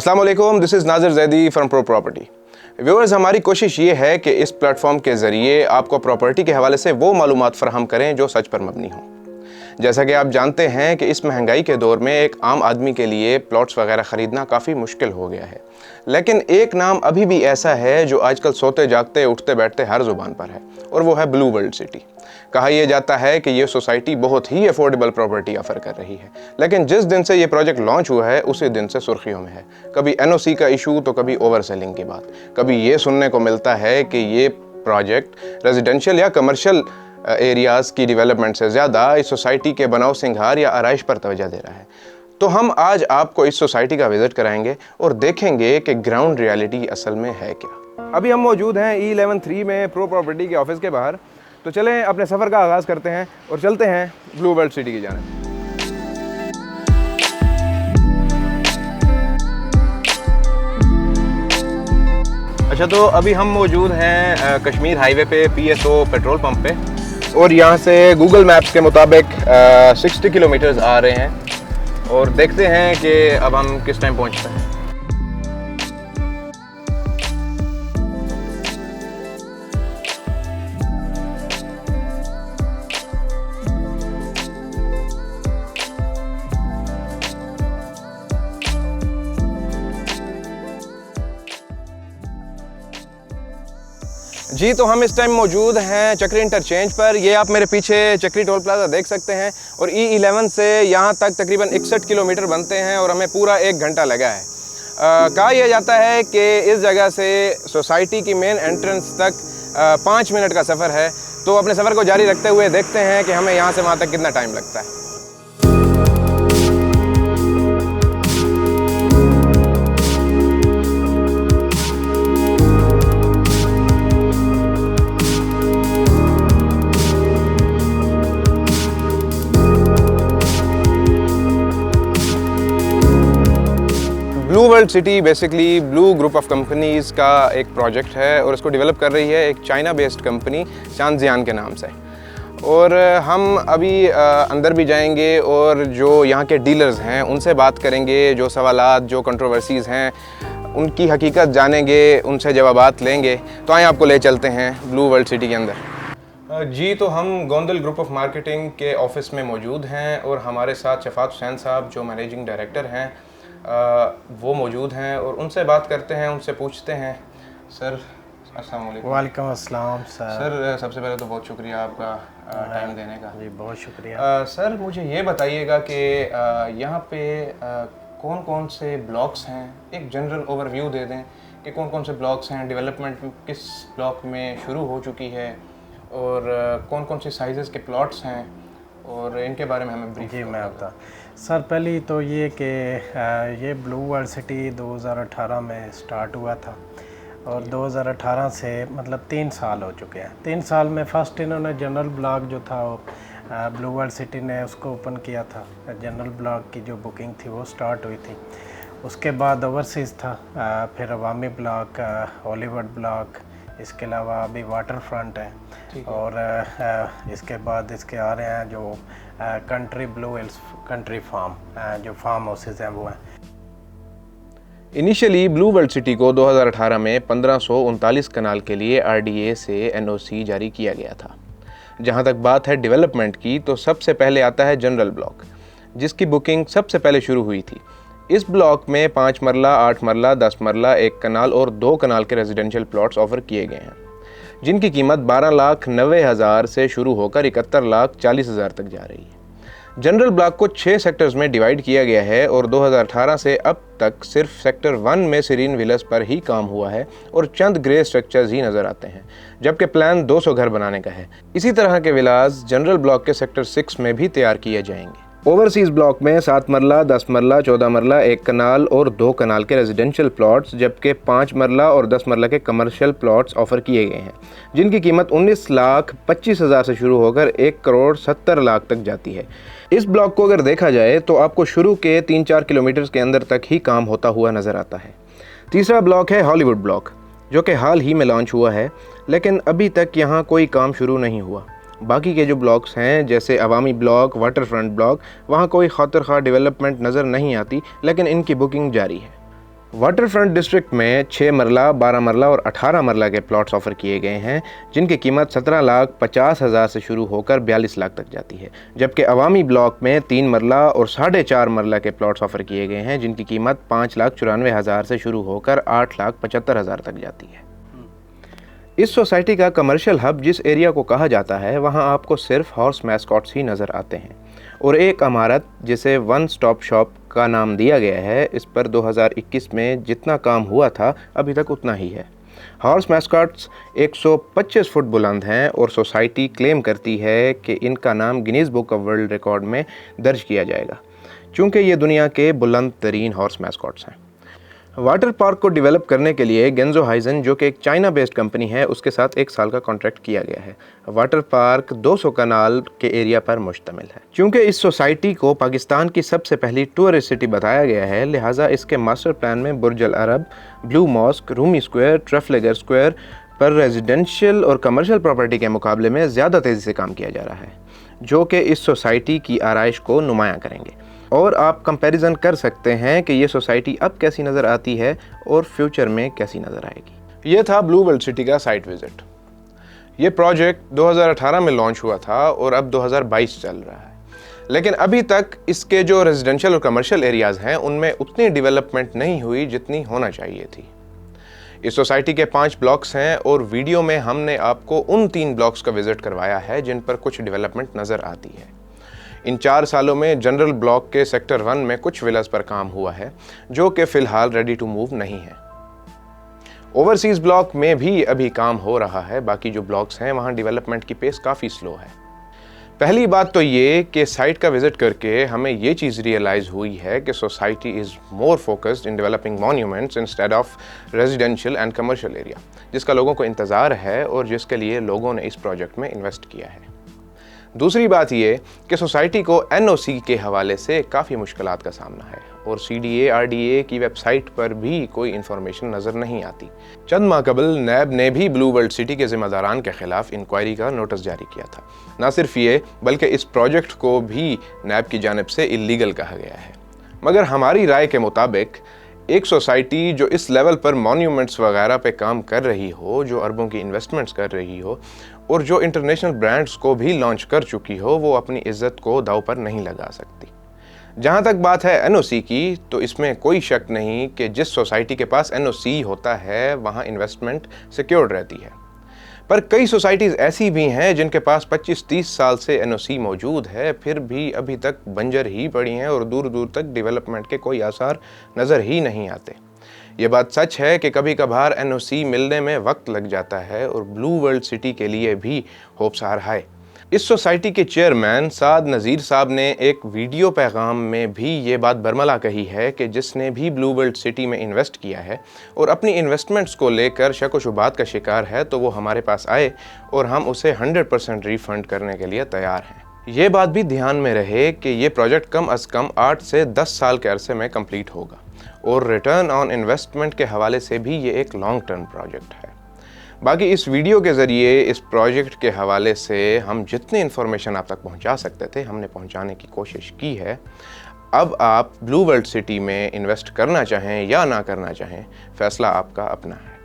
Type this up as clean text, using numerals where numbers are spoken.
अस्सलाम वालेकुम, this is Nazir Zaidi from pro property. Viewers, हमारी कोशिश ये है कि इस प्लेटफॉर्म के ज़रिए आपको प्रॉपर्टी के हवाले से वो मालूमात फ़राहम करें जो सच पर मबनी हों। जैसा कि आप जानते हैं कि इस महंगाई के दौर में एक आम आदमी के लिए प्लॉट्स वगैरह ख़रीदना काफ़ी मुश्किल हो गया है, लेकिन एक नाम अभी भी ऐसा है जो आजकल सोते जागते उठते बैठते हर ज़ुबान पर है, और वो है ब्लू वर्ल्ड सिटी। कहा यह जाता है कि ये सोसाइटी बहुत ही अफोर्डेबल प्रॉपर्टी ऑफर कर रही है, लेकिन जिस दिन से ये प्रोजेक्ट लॉन्च हुआ है उसी दिन से सुर्खियों में है। कभी एनओसी का इशू तो कभी ओवर सेलिंग की बात। कभी ये सुनने को मिलता है कि ये प्रोजेक्ट रेजिडेंशियल या कमर्शियल एरियाज़ की डेवलपमेंट से ज़्यादा इस सोसाइटी के बनाव सिंगार या आराइश पर तवज्जो दे रहा है। तो हम आज आपको इस सोसाइटी का विज़िट कराएंगे और देखेंगे कि ग्राउंड रियलिटी असल में है क्या। अभी हम मौजूद हैं E11 में प्रो प्रॉपर्टी के ऑफिस के बाहर। तो चलें अपने सफ़र का आगाज़ करते हैं और चलते हैं ब्लू वर्ल्ड सिटी की जानिब। अच्छा, तो अभी हम मौजूद हैं कश्मीर हाईवे पे PSO पेट्रोल पंप पे, और यहाँ से गूगल मैप्स के मुताबिक 60 किलोमीटर्स आ रहे हैं, और देखते हैं कि अब हम किस टाइम पहुँचते हैं। जी, तो हम इस टाइम मौजूद हैं चक्री इंटरचेंज पर। ये आप मेरे पीछे चक्री टोल प्लाजा देख सकते हैं, और E11 से यहाँ तक तकरीबन 61 किलोमीटर बनते हैं और हमें पूरा 1 घंटा लगा है। कहा यह जाता है कि इस जगह से सोसाइटी की मेन एंट्रेंस तक 5 मिनट का सफ़र है। तो अपने सफ़र को जारी रखते हुए देखते हैं कि हमें यहाँ से वहाँ तक कितना टाइम लगता है। Blue world city basically blue group of companies का एक प्रोजेक्ट है, और इसको डेवलप कर रही है एक चाइना बेस्ड कंपनी शानजियान के नाम से। और हम अभी अंदर भी जाएंगे और जो यहाँ के डीलर्स हैं उनसे बात करेंगे, जो सवालात जो कंट्रोवर्सीज़ हैं उनकी हकीकत जानेंगे, उनसे जवाबात लेंगे। तो आइए आपको ले चलते हैं ब्लू वर्ल्ड सिटी के अंदर। जी, तो हम गोंदल ग्रुप ऑफ मार्केटिंग के ऑफ़िस में मौजूद हैं, और हमारे साथ शफात हुसैन साहब जो मैनेजिंग डायरेक्टर हैं वो मौजूद हैं, और उनसे बात करते हैं, उनसे पूछते हैं। सर अस्सलाम वालेकुम। वालेकुम अस्सलाम सर। सर सबसे पहले तो बहुत शुक्रिया आपका टाइम देने का। जी, बहुत शुक्रिया। सर मुझे ये बताइएगा कि यहाँ पे कौन कौन से ब्लॉक्स हैं, एक जनरल ओवरव्यू दे दें कि कौन कौन से ब्लॉक्स हैं, डेवलपमेंट किस ब्लॉक में शुरू हो चुकी है, और कौन कौन से साइज़ के प्लॉट्स हैं, और इनके बारे में हमें ब्रीफ। जी, मैं बता सर, पहले तो ये कि ये ब्लू वर्ल्ड सिटी 2018 में स्टार्ट हुआ था, और 2018 से मतलब 3 साल हो चुके हैं। 3 साल में फ़र्स्ट इन्होंने जनरल ब्लॉक जो था वो ब्लू वर्ल्ड सिटी ने उसको ओपन किया था। जनरल ब्लॉक की जो बुकिंग थी वो स्टार्ट हुई थी। उसके बाद ओवरसीज़ था, फिर अवामी ब्लॉक, हॉलीवुड ब्लॉक, इसके अलावा अभी वाटर फ्रंट है, और इसके बाद इसके आ रहे हैं जो country Blue Hills country farm, जो फार्म हाउसेज हैं वो हैं। इनिशियली ब्लू वर्ल्ड सिटी को 2018 में 1539 कनाल के लिए RDA से NOC जारी किया गया था। जहां तक बात है डेवलपमेंट की, तो सबसे पहले आता है जनरल ब्लॉक, जिसकी बुकिंग सबसे पहले शुरू हुई थी। इस ब्लॉक में 5 मरला, 8 मरला, 10 मरला, 1 कनाल और 2 कनाल के रेजिडेंशियल प्लॉट्स ऑफर किए गए हैं, जिनकी कीमत 12,90,000 से शुरू होकर 71,40,000 तक जा रही है। जनरल ब्लॉक को 6 सेक्टर्स में डिवाइड किया गया है, और 2018 से अब तक सिर्फ सेक्टर 1 में सीरीन विलास पर ही काम हुआ है, और चंद ग्रे स्ट्रक्चर्स ही नज़र आते हैं, जबकि प्लान 200 घर बनाने का है। इसी तरह के विलास जनरल ब्लॉक के सेक्टर 6 में भी तैयार किए जाएंगे। ओवरसीज़ ब्लॉक में 7 मरला, 10 मरला, 14 मरला, 1 कनाल और 2 कनाल के रेजिडेंशियल प्लॉट्स, जबकि 5 मरला और 10 मरला के कमर्शियल प्लॉट्स ऑफर किए गए हैं, जिनकी कीमत 19,25,000 से शुरू होकर 1,70,00,000 तक जाती है। इस ब्लॉक को अगर देखा जाए तो आपको शुरू के 3-4 किलोमीटर के अंदर तक ही काम होता हुआ नज़र आता है। तीसरा ब्लॉक है हॉलीवुड ब्लॉक, जो कि हाल ही में लॉन्च हुआ है, लेकिन अभी तक यहाँ कोई काम शुरू नहीं हुआ। बाकी के जो ब्लॉक्स हैं जैसे अवामी ब्लॉक, वाटर फ्रंट ब्लॉक, वहाँ कोई खातिर खा डेवलपमेंट नज़र नहीं आती, लेकिन इनकी बुकिंग जारी है। वाटर फ्रंट डिस्ट्रिक्ट में 6 मरला, 12 मरला और 18 मरला के प्लॉट्स ऑफर किए गए हैं, जिनकी कीमत 17,50,000 से शुरू होकर 42 लाख तक जाती है। जबकि अवामी ब्लॉक में 3 मरला और 4.5 मरला के प्लॉट्स ऑफर किए गए हैं, जिनकी कीमत 5,94,000 से शुरू होकर 8,75,000 तक जाती है। इस सोसाइटी का कमर्शियल हब जिस एरिया को कहा जाता है, वहाँ आपको सिर्फ हॉर्स मैस्कॉट्स ही नज़र आते हैं और एक इमारत जिसे वन स्टॉप शॉप का नाम दिया गया है, इस पर 2021 में जितना काम हुआ था अभी तक उतना ही है। हॉर्स मैस्कॉट्स 125 फुट बुलंद हैं और सोसाइटी क्लेम करती है कि इनका नाम Guinness book of world record में दर्ज किया जाएगा, चूँकि ये दुनिया के बुलंद तरीन हॉर्स मैस्कॉट्स हैं। वाटर पार्क को डेवलप करने के लिए गेंजो हाइजन, जो कि एक चाइना बेस्ड कंपनी है, उसके साथ 1 साल का कॉन्ट्रैक्ट किया गया है। वाटर पार्क 200 कनाल के एरिया पर मुश्तमिल है। क्योंकि इस सोसाइटी को पाकिस्तान की सबसे पहली टूरिस्ट सिटी बताया गया है, लिहाजा इसके मास्टर प्लान में Burj Al Arab, Blue Mosque, Rumi Square, Trafalgar Square पर रेजिडेंशियल और कमर्शियल प्रॉपर्टी के मुकाबले में ज़्यादा तेज़ी से काम किया जा रहा है, जो कि इस सोसाइटी की आराइश को नुमायाँ करेंगे। और आप कंपैरिजन कर सकते हैं कि ये सोसाइटी अब कैसी नज़र आती है और फ्यूचर में कैसी नज़र आएगी। ये था ब्लू वर्ल्ड सिटी का साइट विज़िट। ये प्रोजेक्ट 2018 में लॉन्च हुआ था और अब 2022 चल रहा है, लेकिन अभी तक इसके जो रेजिडेंशियल और कमर्शियल एरियाज़ हैं उनमें उतनी डेवलपमेंट नहीं हुई जितनी होना चाहिए थी। इस सोसाइटी के 5 ब्लॉक्स हैं और वीडियो में हमने आपको उन 3 ब्लॉक्स का विज़िट करवाया है जिन पर कुछ डेवलपमेंट नज़र आती है। इन 4 सालों में जनरल ब्लॉक के सेक्टर 1 में कुछ विलास पर काम हुआ है, जो कि फ़िलहाल रेडी टू मूव नहीं है। ओवरसीज़ ब्लॉक में भी अभी काम हो रहा है। बाकी जो ब्लॉक्स हैं वहाँ डेवलपमेंट की पेस काफ़ी स्लो है। पहली बात तो ये कि साइट का विज़िट करके हमें ये चीज़ रियलाइज़ हुई है कि society is more focused in developing monuments instead of residential and commercial area, जिसका लोगों को इंतज़ार है और जिसके लिए लोगों ने इस प्रोजेक्ट में इन्वेस्ट किया है। दूसरी बात ये कि सोसाइटी को एनओसी के हवाले से काफ़ी मुश्किलात का सामना है और सीडीए आरडीए की वेबसाइट पर भी कोई इन्फॉर्मेशन नज़र नहीं आती। चंद माह कबल नैब ने भी ब्लू वर्ल्ड सिटी के ज़िम्मेदारान के खिलाफ इंक्वायरी का नोटिस जारी किया था। ना सिर्फ ये, बल्कि इस प्रोजेक्ट को भी नैब की जानिब से इलीगल कहा गया है। मगर हमारी राय के मुताबिक एक सोसाइटी जो इस लेवल पर मॉन्यूमेंट्स वगैरह पे काम कर रही हो, जो अरबों की इन्वेस्टमेंट्स कर रही हो और जो इंटरनेशनल ब्रांड्स को भी लॉन्च कर चुकी हो, वो अपनी इज्जत को दांव पर नहीं लगा सकती। जहाँ तक बात है एनओसी की, तो इसमें कोई शक नहीं कि जिस सोसाइटी के पास एनओसी होता है वहाँ इन्वेस्टमेंट सिक्योर्ड रहती है। पर कई सोसाइटीज़ ऐसी भी हैं जिनके पास 25-30 साल से एनओसी मौजूद है, फिर भी अभी तक बंजर ही पड़ी हैं और दूर दूर तक डेवलपमेंट के कोई आसार नज़र ही नहीं आते। ये बात सच है कि कभी कभार एनओसी मिलने में वक्त लग जाता है और ब्लू वर्ल्ड सिटी के लिए भी होप्स आर हाई। इस सोसाइटी के चेयरमैन साद नज़ीर साहब ने एक वीडियो पैगाम में भी ये बात बरमला कही है कि जिसने भी ब्लू वर्ल्ड सिटी में इन्वेस्ट किया है और अपनी इन्वेस्टमेंट्स को लेकर शक व शुबात का शिकार है, तो वो हमारे पास आए और हम उसे 100% रिफ़ंड करने के लिए तैयार हैं। ये बात भी ध्यान में रहे कि ये प्रोजेक्ट कम अज़ कम 8 से 10 साल के अरसे में कंप्लीट होगा और रिटर्न ऑन इन्वेस्टमेंट के हवाले से भी ये एक लॉन्ग टर्म प्रोजेक्ट है। बाकी इस वीडियो के ज़रिए इस प्रोजेक्ट के हवाले से हम जितनी इन्फॉर्मेशन आप तक पहुंचा सकते थे हमने पहुंचाने की कोशिश की है। अब आप ब्लू वर्ल्ड सिटी में इन्वेस्ट करना चाहें या ना करना चाहें, फ़ैसला आपका अपना है।